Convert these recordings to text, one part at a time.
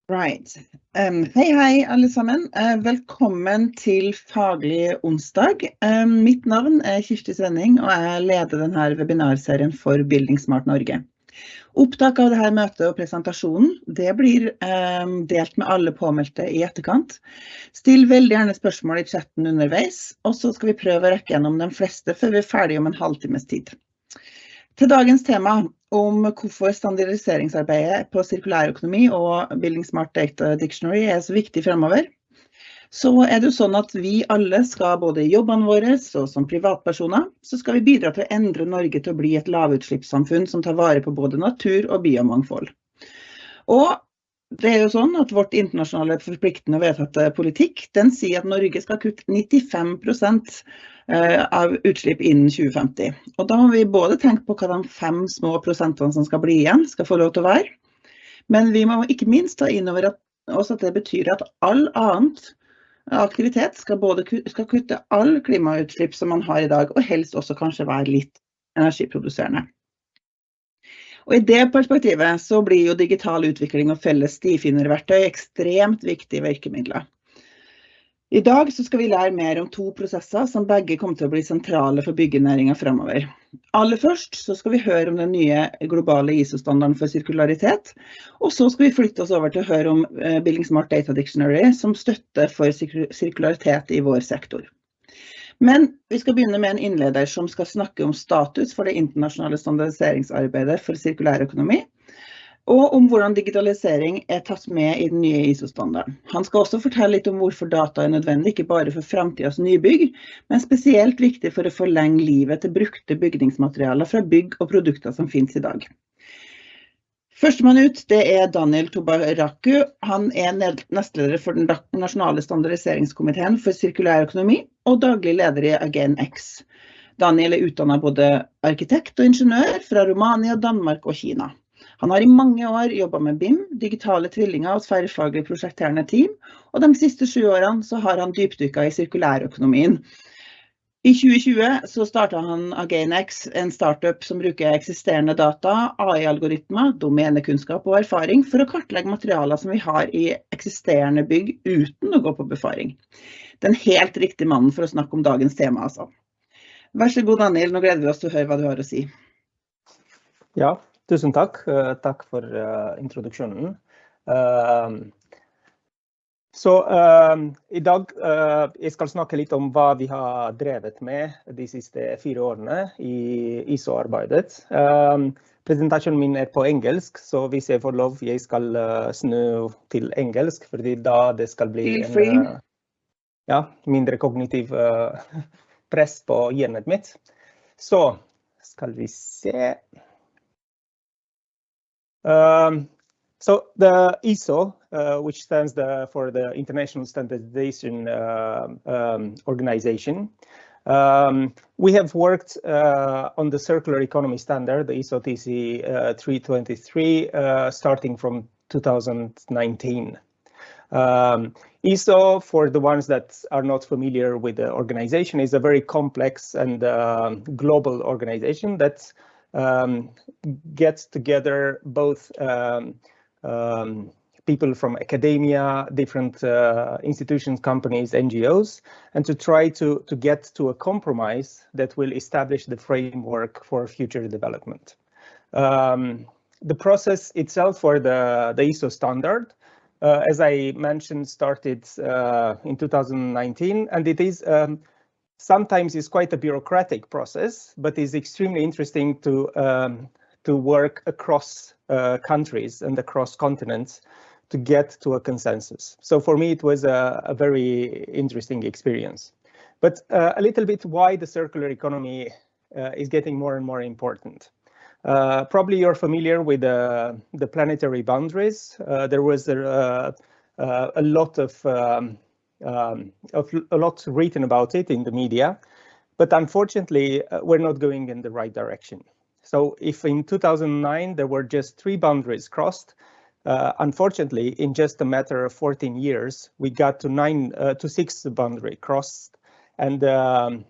Right. Hei alle sammen. Velkommen til Faglig Onsdag. Mitt navn Kirsti Svenning, og jeg leder denne webinarserien for buildingSMART Norge. Opptak av dette møtet og presentasjonen, det blir delt med alle påmeldte i etterkant. Still veldig gjerne spørsmål i chatten underveis, og så skal vi prøve å rekke gjennom de fleste før vi ferdig om en halvtimes tid. Til dagens tema om hvorfor standardiseringsarbeidet på sirkulær økonomi og buildingSMART Data Dictionary så viktig fremover, så det jo sånn at vi alle skal både i jobbene våre og som privatpersoner, så skal vi bidra til å endre Norge til å bli et lavutslippssamfunn som tar vare på både natur og biomangfold. Og det jo sånn at vårt internasjonale forpliktende og vedtatte politikk, den sier at Norge skal kutte 95% av utslipp innen 2050. Og da må vi både tenke på hva de 5 små prosentene som skal bli igjen skal få lov til å være, men vi må ikke minst ta inn over oss at det betyr at all annet aktivitet skal kutte all klimautslipp som man har i dag, og helst også kanskje være litt energiproduserende. Og i det perspektivet så blir jo digital utvikling og felles stifinnerverktøy ekstremt viktige virkemidler. I dag så skal vi lære mer om 2 prosesser som begge kommer til å bli sentrale for byggenæringen fremover. Aller først så skal vi høre om den nye globale ISO-standarden for sirkularitet, og så skal vi flytte oss over til å høre om buildingSMART Data Dictionary som støtte for sirkularitet i vår sektor. Men vi skal begynne med en innleder som skal snakke om status for det internasjonale standardiseringsarbeidet for sirkulær økonomi, og om hvordan digitalisering tatt med i den nye ISO-standarden. Han skal også fortelle litt om hvorfor data nødvendig, ikke bare for fremtidens nybygg, men spesielt viktig for å forlenge livet til brukte bygningsmaterialer fra bygg og produkter som finnes i dag. Førstemann ut, det Daniel Tabacaru. Han nestleder for den nasjonale standardiseringskomiteen for sirkulær økonomi og daglig leder i Agent X. Daniel utdannet både arkitekt og ingeniør fra Romania, Danmark og Kina. Han har i mange år jobbet med BIM, digitale tvillinger og tverrfaglig prosjekterende team, og de siste 7 årene så har han dypdykket i sirkulærøkonomien. I 2020 så startet han Agent X, en startup som bruker eksisterende data, AI-algoritmer, domænekunnskap og erfaring for å kartlegge materialer som vi har i eksisterende bygg uten å gå på befaring. Den helt riktige mannen for å snakke om dagens tema, altså. Vær så god, Daniel, nå gleder vi oss til å høre hva du har å si. Ja, tusen takk. Takk for introduksjonen. I dag jeg skal snakke litt om hva vi har drevet med de siste 4 årene i ISO-arbeidet. Presentasjonen min på engelsk, så hvis jeg får lov, jeg skal snu til engelsk, fordi da det skal bli mindre kognitiv press på hjernet mitt. Så skal vi se. So the ISO, which stands for the International Standardization Organization, we have worked on the circular economy standard, the ISO TC 323, starting from 2019. ISO, for the ones that are not familiar with the organization, is a very complex and global organization that gets together both people from academia, different institutions, companies, NGOs, and to try to get to a compromise that will establish the framework for future development. The process itself for the ISO standard, as I mentioned, started in 2019, and it is sometimes it's quite a bureaucratic process, but it's extremely interesting to work across countries and across continents to get to a consensus. So for me, it was a very interesting experience. But a little bit why the circular economy is getting more and more important. Probably you're familiar with the planetary boundaries. There was a lot written about it in the media, but unfortunately, we're not going in the right direction. So if in 2009 there were just 3 boundaries crossed, unfortunately, in just a matter of 14 years, we got to 6 boundary crossed, and the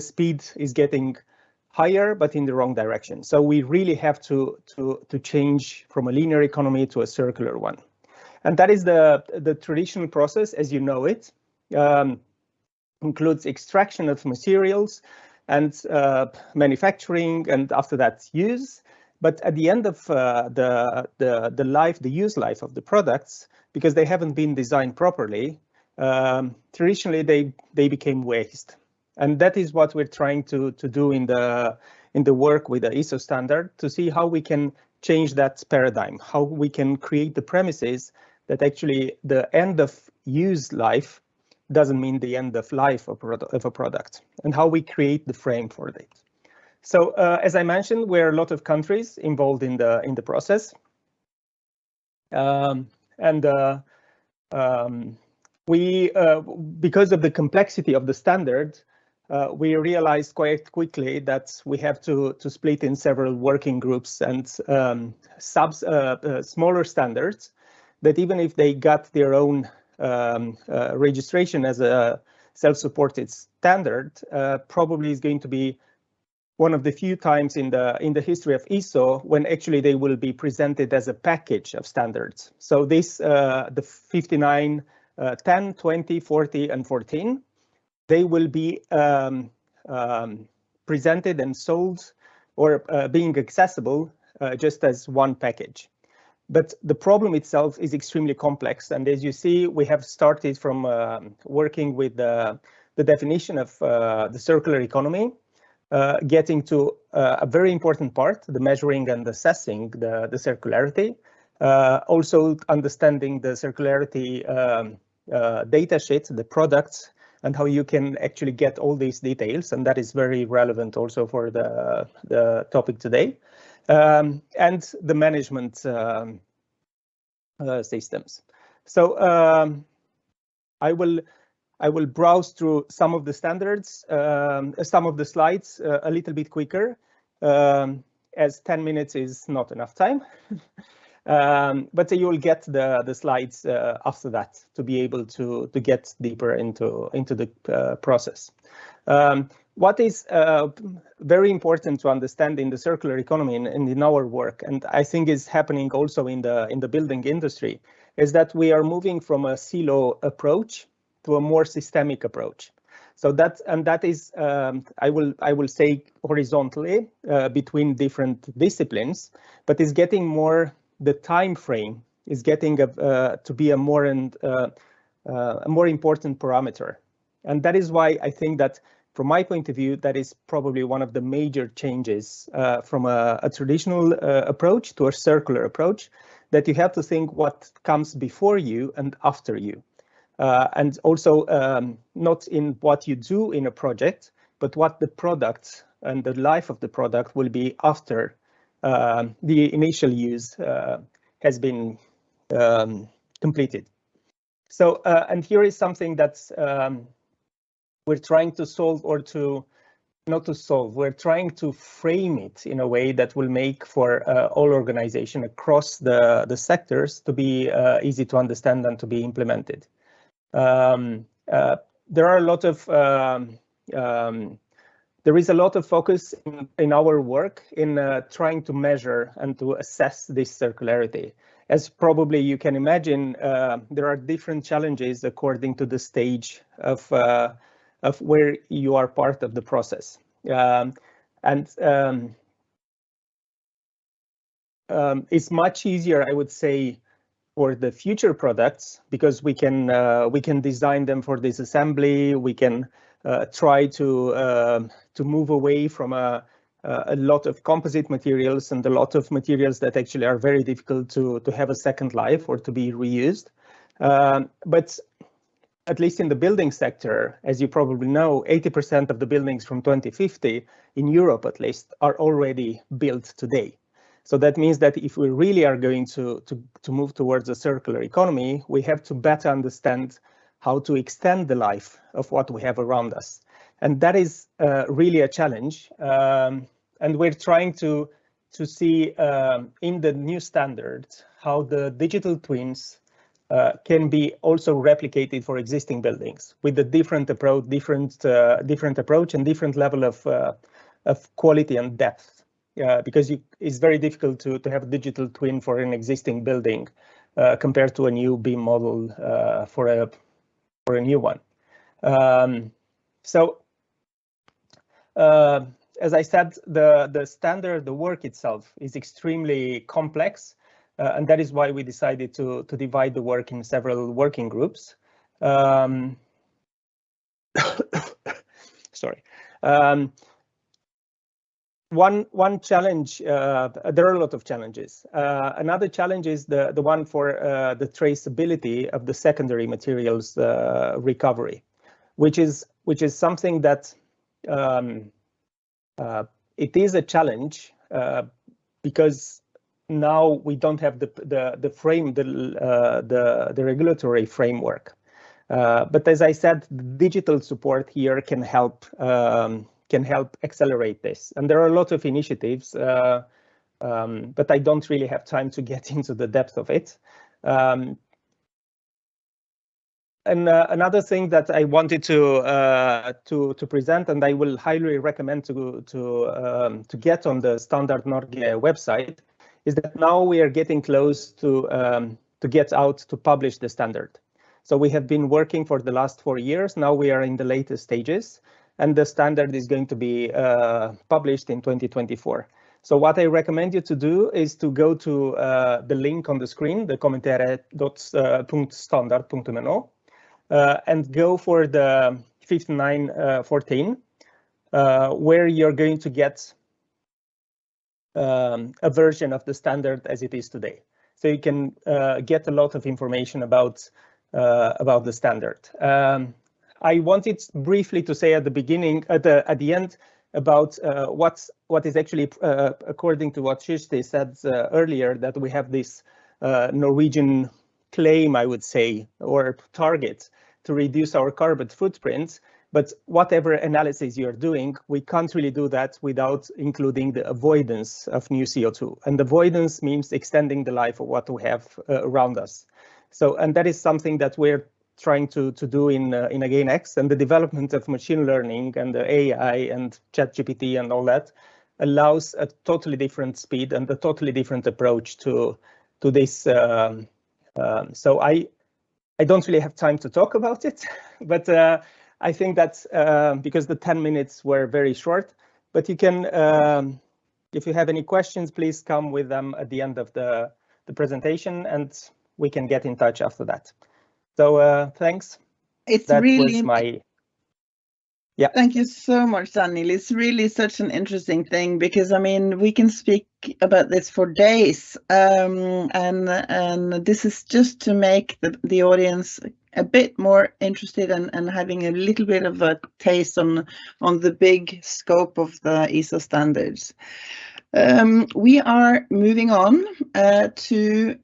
speed is getting higher, but in the wrong direction. So we really have to change from a linear economy to a circular one. And that is the traditional process as you know it. Includes extraction of materials and manufacturing, and after that use. But at the end of the use life of the products, because they haven't been designed properly, traditionally they became waste. And that is what we're trying to do in the work with the ISO standard, to see how we can change that paradigm, how we can create the premises that actually the end of use life doesn't mean the end of life of a product, and how we create the frame for it. So as I mentioned, we're a lot of countries involved in the process, we because of the complexity of the standard, we realized quite quickly that we have to split in several working groups and smaller standards that even if they got their own registration as a self-supported standard, probably is going to be one of the few times in the history of ISO when actually they will be presented as a package of standards. So this the 59, 10, 20, 40, and 14, they will be presented and sold or being accessible just as one package. But the problem itself is extremely complex. And as you see, we have started from working with the definition of the circular economy, getting to a very important part, the measuring and assessing the circularity, also understanding the circularity data sheet, the products, and how you can actually get all these details. And that is very relevant also for the topic today. And the management systems. So I will browse through some of the standards, some of the slides a little bit quicker, as 10 minutes is not enough time. But you will get the slides after that to be able to get deeper into the process. What is very important to understand in the circular economy and in our work, and I think is happening also in the building industry, is that we are moving from a silo approach to a more systemic approach. So that is, I will say horizontally between different disciplines, but is getting more, the time frame is getting to be a more important parameter. And that is why I think that from my point of view, that is probably one of the major changes from a traditional approach to a circular approach, that you have to think what comes before you and after you. And also not in what you do in a project, but what the product and the life of the product will be after the initial use has been completed. So, and here is something that's we're trying to solve, or not to solve, we're trying to frame it in a way that will make for all organization across the sectors to be easy to understand and to be implemented. There are a lot of there is a lot of focus in our work in trying to measure and to assess this circularity. As probably you can imagine, there are different challenges according to the stage of where you are part of the process. It's much easier, I would say, for the future products, because we can design them for disassembly. We can try to move away from a lot of composite materials and a lot of materials that actually are very difficult to have a second life or to be reused. But at least in the building sector, as you probably know, 80% of the buildings from 2050 in Europe, at least, are already built today. So that means that if we really are going to move towards a circular economy, we have to better understand how to extend the life of what we have around us. And that is really a challenge. And we're trying to see in the new standard how the digital twins can be also replicated for existing buildings with a different approach and different level of quality and depth, because it's very difficult to have a digital twin for an existing building compared to a new BIM model for a new one. As I said, the standard, the work itself is extremely complex, and that is why we decided to divide the work in several working groups. Sorry. One challenge, there are a lot of challenges. Another challenge is the one for the traceability of the secondary materials recovery, which is something that it is a challenge because now we don't have the regulatory framework. But as I said, digital support here can help accelerate this. And there are a lot of initiatives, but I don't really have time to get into the depth of it. And another thing that I wanted to present, and I will highly recommend to get on the Standard Norge website, is that now we are getting close to get out to publish the standard. So we have been working for the last 4 years. Now we are in the latest stages, and the standard is going to be published in 2024. So what I recommend you to do is to go to the link on the screen, the kommentere.standard.no, and go for the 5914, where you're going to get a version of the standard as it is today. So you can get a lot of information about the standard. I wanted briefly to say at the beginning, at the end, about what is actually, according to what Kirsti said earlier, that we have this Norwegian claim, I would say, or target to reduce our carbon footprint. But whatever analysis you're doing, we can't really do that without including the avoidance of new CO2. And avoidance means extending the life of what we have around us. So, and that is something that we're trying to do in AgainX, and the development of machine learning and the AI and ChatGPT and all that allows a totally different speed and a totally different approach to this. So I don't really have time to talk about it, but I think that's because the 10 minutes were very short. But you can, if you have any questions, please come with them at the end of the presentation, and we can get in touch after that. So thanks. It's that really was my. Yeah. Thank you so much, Daniel. It's really such an interesting thing because, I mean, we can speak about this for days, and this is just to make the audience a bit more interested and having a little bit of a taste on the big scope of the ISO standards. We are moving on to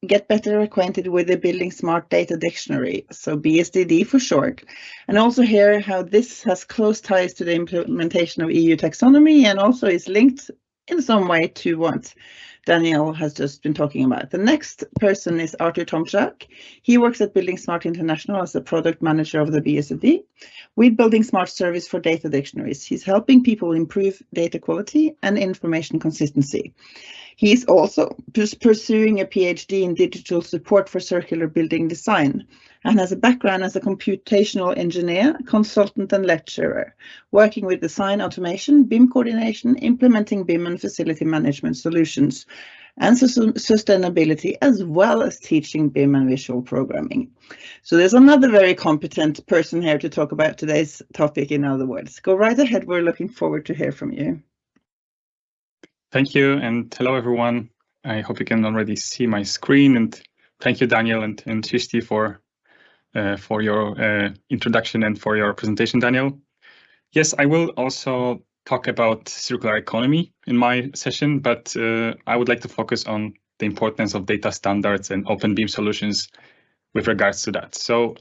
get better acquainted with the buildingSMART data dictionary, so bSDD for short, and also hear how this has close ties to the implementation of EU taxonomy and also is linked in some way to what Daniel has just been talking about. The next person is Artur Tomczak. He works at buildingSMART International as the product manager of the bSDD with buildingSMART service for data dictionaries. He's helping people improve data quality and information consistency. He's also pursuing a PhD in digital support for circular building design and has a background as a computational engineer, consultant and lecturer, working with design automation, BIM coordination, implementing BIM and facility management solutions, and sustainability, as well as teaching BIM and visual programming. So there's another very competent person here to talk about today's topic, in other words. Go right ahead, we're looking forward to hear from you. Thank you, and hello everyone. I hope you can already see my screen, and thank you, Daniel and Kirsti, for your introduction and for your presentation, Daniel. Yes, I will also talk about circular economy in my session, but I would like to focus on the importance of data standards and open BIM solutions with regards to that. So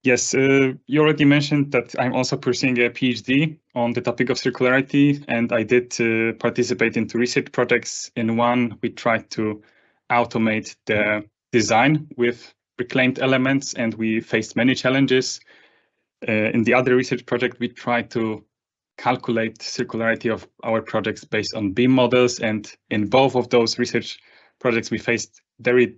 yes, you already mentioned that I'm also pursuing a PhD on the topic of circularity, and I did participate in 2 research projects. In one, we tried to automate the design with reclaimed elements, and we faced many challenges. In the other research project, we tried to calculate circularity of our projects based on BIM models. And in both of those research projects, we faced very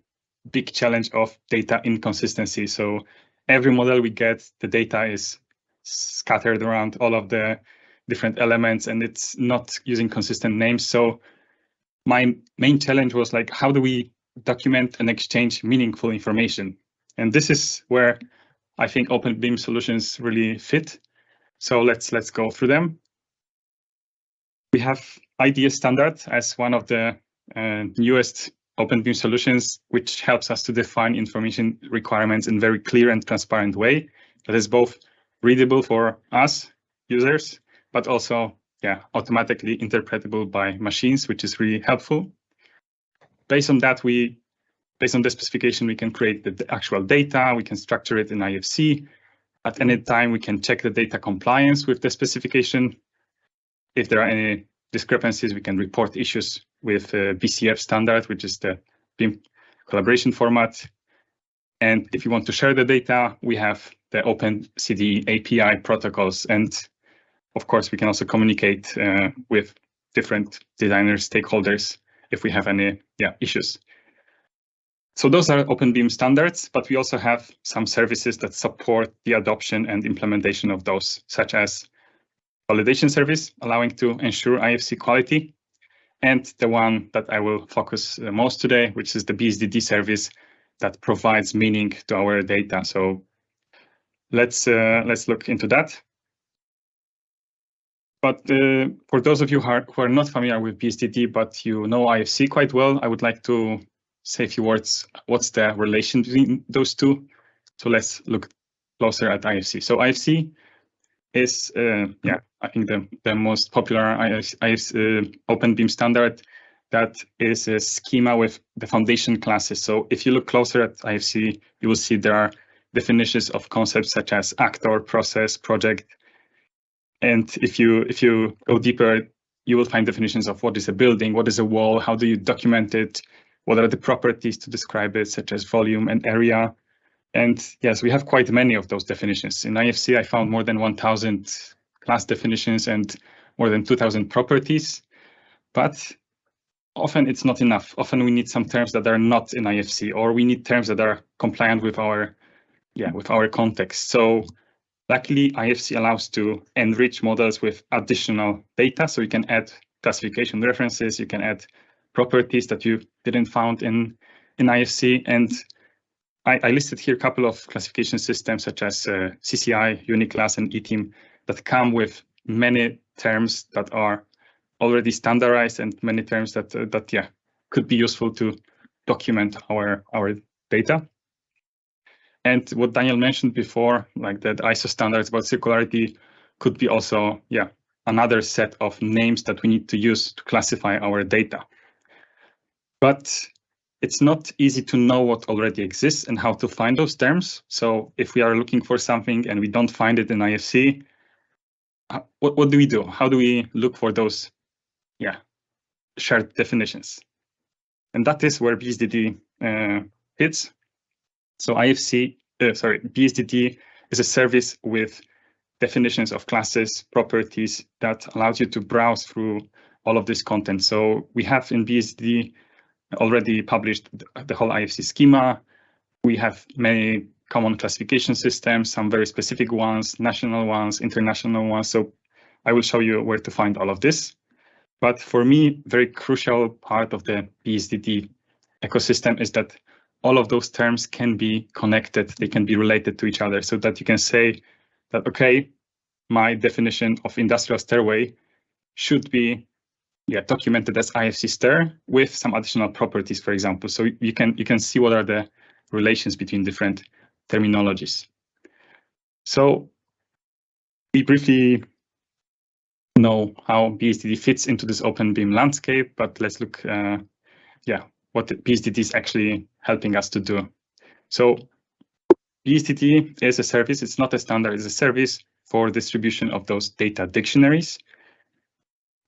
big challenge of data inconsistency. So every model we get, the data is scattered around all of the different elements, and it's not using consistent names. So my main challenge was like, how do we document and exchange meaningful information? And this is where I think Open BIM solutions really fit. So let's go through them. We have IDS standard as one of the newest Open BIM solutions, which helps us to define information requirements in a very clear and transparent way that is both readable for us users, but also automatically interpretable by machines, which is really helpful. Based on that, based on the specification, we can create the actual data. We can structure it in IFC. At any time, we can check the data compliance with the specification. If there are any discrepancies, we can report issues with BCF standard, which is the BIM collaboration format. And if you want to share the data, we have the OpenCDE API protocols. And of course, we can also communicate with different designers, stakeholders, if we have any issues. So those are Open BIM standards, but we also have some services that support the adoption and implementation of those, such as validation service, allowing to ensure IFC quality, and the one that I will focus most today, which is the bSDD service that provides meaning to our data. So let's look into that. But for those of you who are not familiar with bSDD, but you know IFC quite well, I would like to say a few words. What's the relation between those two? So let's look closer at IFC. So IFC is, I think the most popular Open BIM standard that is a schema with the foundation classes. So if you look closer at IFC, you will see there are definitions of concepts such as actor, process, project. And if you go deeper, you will find definitions of what is a building, what is a wall, how do you document it, what are the properties to describe it, such as volume and area. And yes, we have quite many of those definitions. In IFC, I found more than 1,000 class definitions and more than 2,000 properties. But often it's not enough. Often we need some terms that are not in IFC, or we need terms that are compliant with our context. So luckily, IFC allows to enrich models with additional data. So you can add classification references, you can add properties that you didn't find in IFC. And I listed here a couple of classification systems such as CCI, Uniclass, and eTeam that come with many terms that are already standardized and many terms that could be useful to document our data. And what Daniel mentioned before, like that ISO standards about circularity, could be also another set of names that we need to use to classify our data. But it's not easy to know what already exists and how to find those terms. So if we are looking for something and we don't find it in IFC, what do we do? How do we look for those shared definitions? And that is where bSDD fits. So bSDD is a service with definitions of classes, properties that allows you to browse through all of this content. So we have in bSDD already published the whole IFC schema. We have many common classification systems, some very specific ones, national ones, international ones. So I will show you where to find all of this. But for me, very crucial part of the bSDD ecosystem is that all of those terms can be connected, they can be related to each other, so that you can say that, okay, my definition of industrial stairway should be documented as IFC stair with some additional properties, for example. So you can see what are the relations between different terminologies. So we briefly know how bSDD fits into this Open BIM landscape, but let's look what the bSDD is actually helping us to do. So bSDD is a service, it's not a standard, it's a service for distribution of those data dictionaries.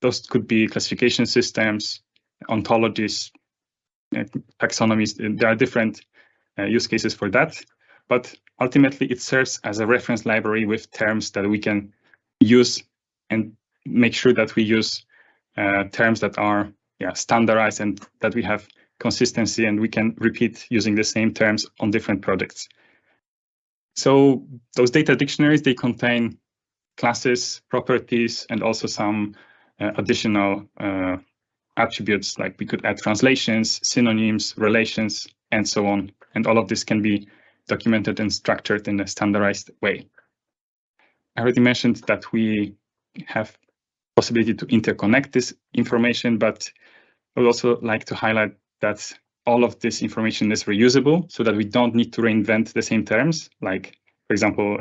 Those could be classification systems, ontologies, taxonomies. There are different use cases for that, but ultimately it serves as a reference library with terms that we can use and make sure that we use terms that are standardized and that we have consistency and we can repeat using the same terms on different projects. So those data dictionaries, they contain classes, properties, and also some additional attributes, like we could add translations, synonyms, relations, and so on. And all of this can be documented and structured in a standardized way. I already mentioned that we have possibility to interconnect this information, but I would also like to highlight that all of this information is reusable so that we don't need to reinvent the same terms. Like, for example,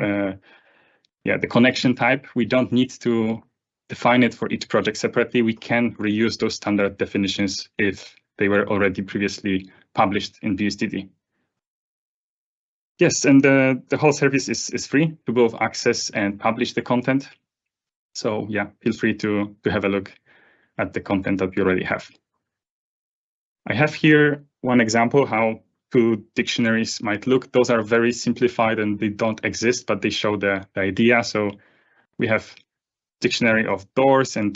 the connection type, we don't need to define it for each project separately. We can reuse those standard definitions if they were already previously published in bSDD. Yes, and the whole service is free to both access and publish the content. So yeah, feel free to have a look at the content that we already have. I have here one example how two dictionaries might look. Those are very simplified and they don't exist, but they show the idea. So we have dictionary of doors and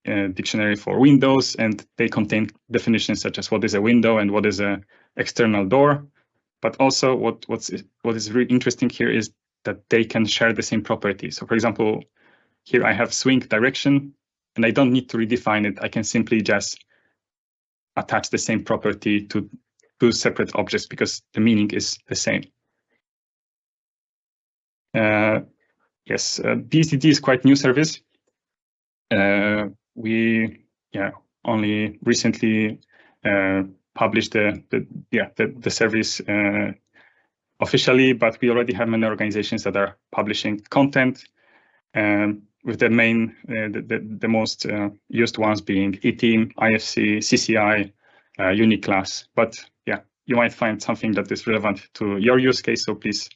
dictionary for windows, and they contain definitions such as what is a window and what is an external door. But also what is really interesting here is that they can share the same property. So for example, here I have swing direction, and I don't need to redefine it. I can simply just attach the same property to two separate objects because the meaning is the same. Yes, bSDD is quite new service. We only recently published the service officially, but we already have many organizations that are publishing content. With the main, the most used ones being eTeam, IFC, CCI, Uniclass. But yeah, you might find something that is relevant to your use case, so please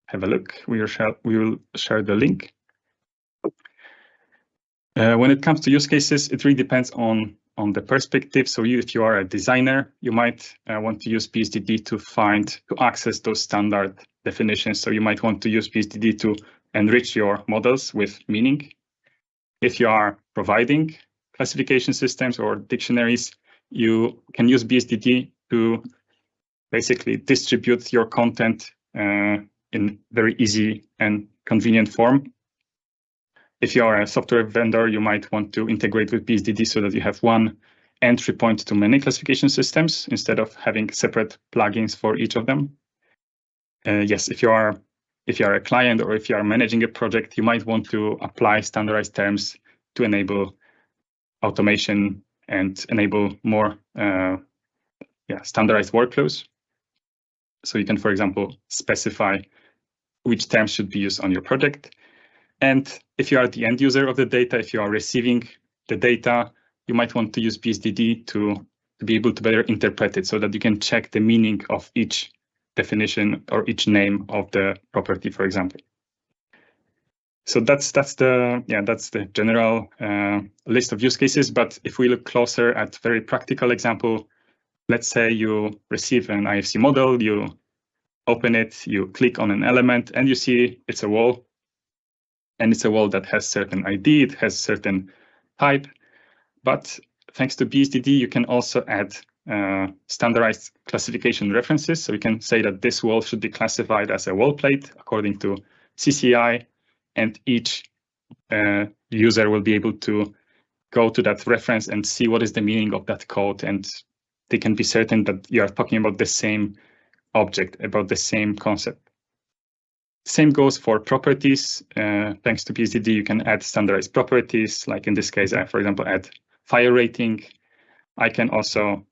have a look. We will share the link. When it comes to use cases, it really depends on the perspective. So if you are a designer, you might want to use bSDD to access those standard definitions. So you might want to use bSDD to enrich your models with meaning. If you are providing classification systems or dictionaries, you can use bSDD to basically distribute your content in very easy and convenient form. If you are a software vendor, you might want to integrate with bSDD so that you have one entry point to many classification systems instead of having separate plugins for each of them. Yes, if you are a client or if you are managing a project, you might want to apply standardized terms to enable automation and enable more standardized workflows. So you can, for example, specify which terms should be used on your project. And if you are the end user of the data, if you are receiving the data, you might want to use bSDD to be able to better interpret it so that you can check the meaning of each definition or each name of the property, for example. So that's the general list of use cases. But if we look closer at very practical example, let's say you receive an IFC model, you open it, you click on an element, and you see it's a wall. And it's a wall that has certain ID, it has certain type. But thanks to bSDD, you can also add standardized classification references. So you can say that this wall should be classified as a wall plate according to CCI, and each user will be able to go to that reference and see what is the meaning of that code, and they can be certain that you are talking about the same object, about the same concept. Same goes for properties. Thanks to bSDD, you can add standardized properties. Like in this case, I, for example, add fire rating. I can also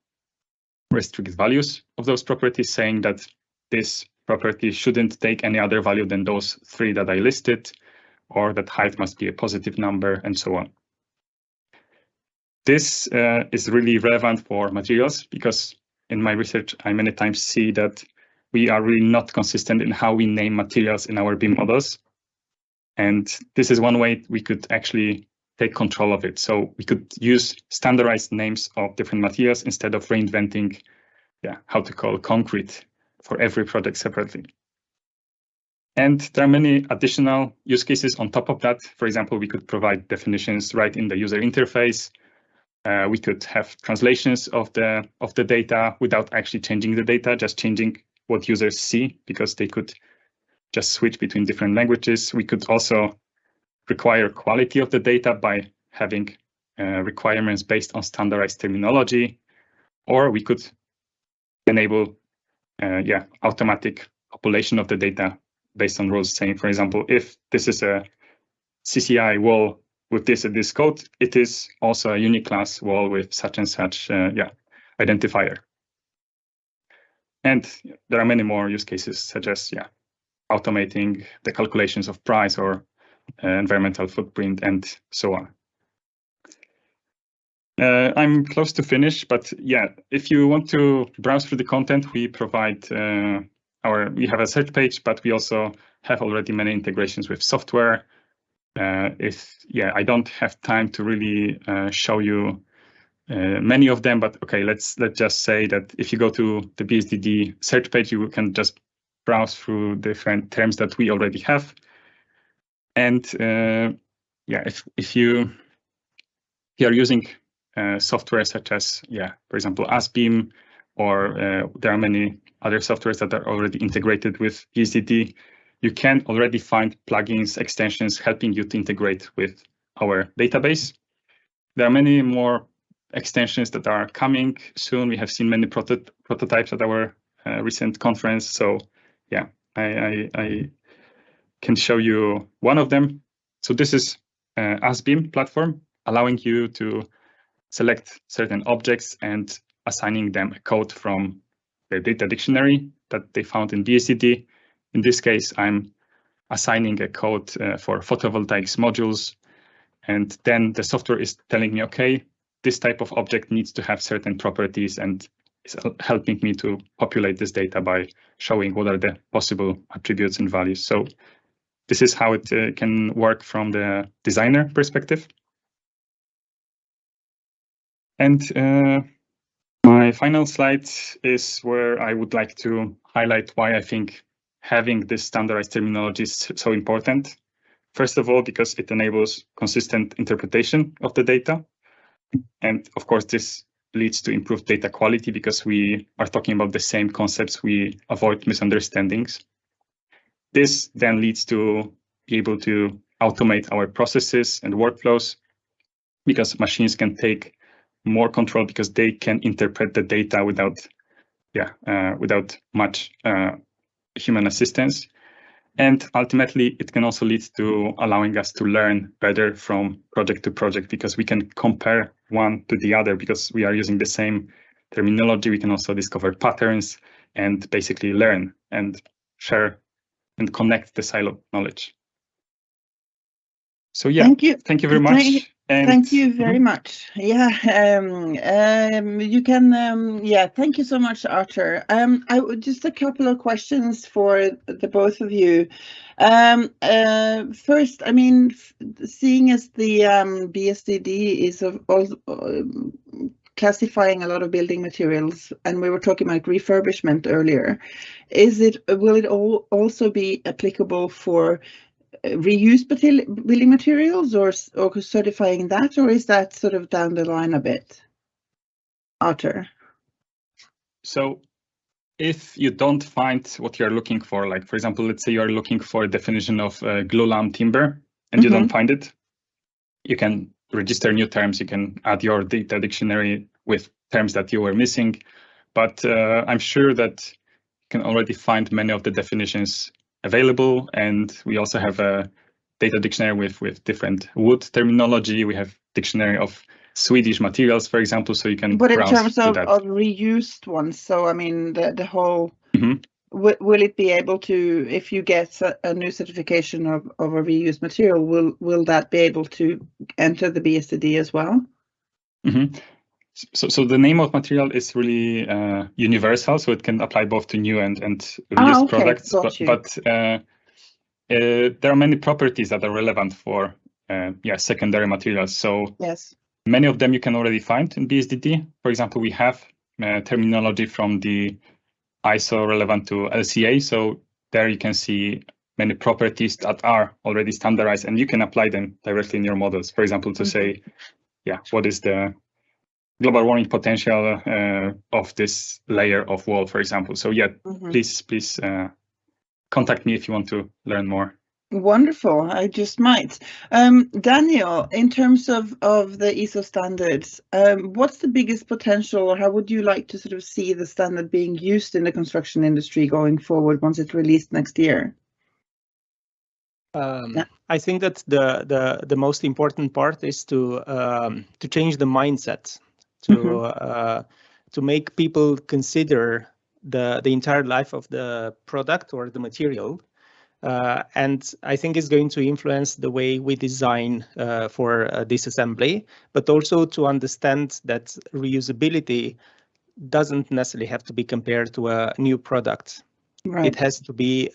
restrict values of those properties, saying that this property shouldn't take any other value than those three that I listed, or that height must be a positive number, and so on. This is really relevant for materials because in my research, I many times see that we are really not consistent in how we name materials in our BIM models. And this is one way we could actually take control of it. So we could use standardized names of different materials instead of reinventing how to call concrete for every project separately. And there are many additional use cases on top of that. For example, we could provide definitions right in the user interface. We could have translations of the data without actually changing the data, just changing what users see, because they could just switch between different languages. We could also require quality of the data by having requirements based on standardized terminology, or we could enable automatic population of the data based on rules, saying, for example, if this is a CCI wall with this and this code, it is also a uniclass wall with such and such identifier. And there are many more use cases, such as automating the calculations of price or environmental footprint and so on. I'm close to finish, but if you want to browse through the content, we provide we have a search page, but we also have already many integrations with software. I don't have time to really show you many of them, but okay, let's just say that if you go to the bSDD search page, you can just browse through different terms that we already have. And if you are using software such as, for example, ASBeam, or there are many other softwares that are already integrated with bSDD, you can already find plugins, extensions helping you to integrate with our database. There are many more extensions that are coming soon. We have seen many prototypes at our recent conference. So I can show you one of them. So this is ASBeam platform, allowing you to select certain objects and assigning them a code from the data dictionary that they found in bSDD. In this case, I'm assigning a code for photovoltaics modules, and then the software is telling me, okay, this type of object needs to have certain properties, and is helping me to populate this data by showing what are the possible attributes and values. So this is how it can work from the designer perspective. And my final slide is where I would like to highlight why I think having this standardized terminology is so important. First of all, because it enables consistent interpretation of the data. And of course, this leads to improved data quality because we are talking about the same concepts. We avoid misunderstandings. This then leads to be able to automate our processes and workflows, because machines can take more control because they can interpret the data without much human assistance. And ultimately, it can also lead to allowing us to learn better from project to project, because we can compare one to the other because we are using the same terminology. We can also discover patterns and basically learn and share and connect the siloed knowledge. So thank you very much. Thank you very much. You can. Thank you so much, Artur. I would just a couple of questions for the both of you. First, I mean, seeing as the bSDD is classifying a lot of building materials, and we were talking about refurbishment earlier, will it also be applicable for reused building materials or certifying that, or is that sort of down the line a bit, Artur? So if you don't find what you're looking for, like for example, let's say you're looking for a definition of glulam timber and you don't find it, you can register new terms. You can add your data dictionary with terms that you were missing, but I'm sure that you can already find many of the definitions available, and we also have a data dictionary with different wood terminology. We have dictionary of Swedish materials, for example, so you can But in browse terms of that. Reused ones, so I mean the whole, will it be able to, if you get a new certification of a reused material, will that be able to enter the bSDD as well? So the name of material is really universal, so it can apply both to new and reused products. But there are many properties that are relevant for secondary materials. So yes, many of them you can already find in bSDD. For example, we have terminology from the ISO relevant to LCA. So there you can see many properties that are already standardized, and you can apply them directly in your models. For example, to say, yeah, what is the global warming potential of this layer of wall, for example. So yeah, please contact me if you want to learn more. Wonderful. I just might. Daniel, in terms of the ISO standards, what's the biggest potential, or how would you like to sort of see the standard being used in the construction industry going forward once it's released next year? I think that the most important part is to change the mindset, to make people consider the entire life of the product or the material. And I think it's going to influence the way we design for disassembly, but also to understand that reusability doesn't necessarily have to be compared to a new product. Right. It has to be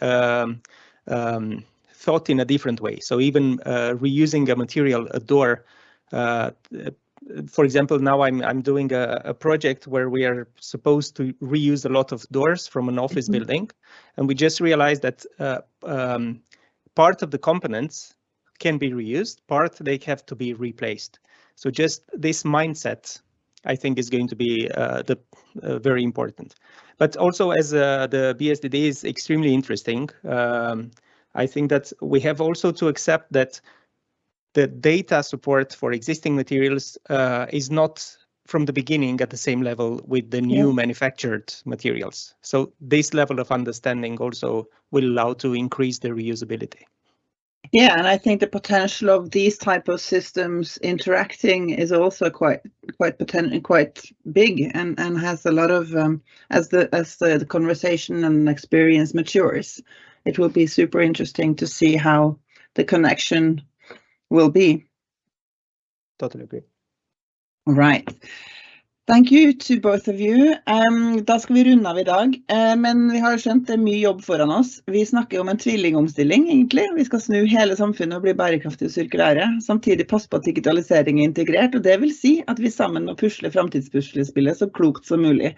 thought in a different way. So even reusing a material, a door, for example, now I'm doing a project where we are supposed to reuse a lot of doors from an office building, and we just realized that part of the components can be reused, part they have to be replaced. So just this mindset, I think, is going to be very important. But also, as the bSDD is extremely interesting, I think that we have also to accept that the data support for existing materials is not from the beginning at the same level with the new manufactured materials. So this level of understanding also will allow to increase the reusability. Yeah, and I think the potential of these type of systems interacting is also quite big, and has a lot of as the conversation and experience matures, it will be super interesting to see how the connection will be. Totally agree. All right. Thank you to both of you. Da skal vi runde av I dag, men vi har skjønt det mye jobb foran oss. Vi snakker om en tvillingomstilling, egentlig. Vi skal snu hele samfunnet og bli bærekraftige og sirkulære, samtidig passe på at digitalisering integrert, og det vil si at vi sammen må pusle fremtidspuslespillet så klokt som mulig.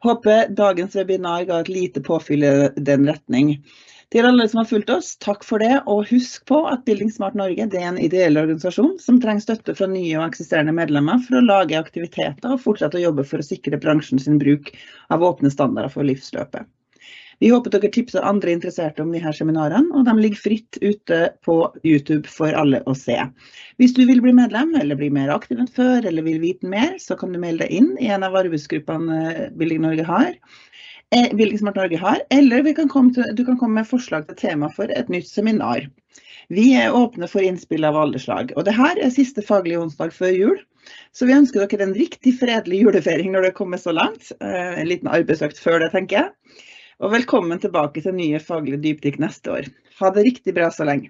Håper dagens webinar ga et lite påfyll I den retning. Til alle som har fulgt oss, takk for det, og husk på at buildingSMART Norge det en ideell organisasjon som trenger støtte fra nye og eksisterende medlemmer for å lage aktiviteter og fortsette å jobbe for å sikre bransjen sin bruk av åpne standarder for livsløpet. Vi håper dere tipser andre interesserte om de her seminarene, og de ligger fritt ute på YouTube for alle å se. Hvis du vil bli medlem, eller bli mer aktiv enn før, eller vil vite mer, så kan du melde deg inn I en av arbeidsgruppene buildingSMART Norge har, eller du kan komme med forslag til tema for et nytt seminar. Vi åpne for innspill av alle slag, og det her siste faglige onsdag før jul, så vi ønsker dere en riktig fredelig julefeiring når det kommer så langt, en liten arbeidsøkt før det, tenker jeg, og velkommen tilbake til nye faglige dypdykk neste år. Ha det riktig bra så lenge.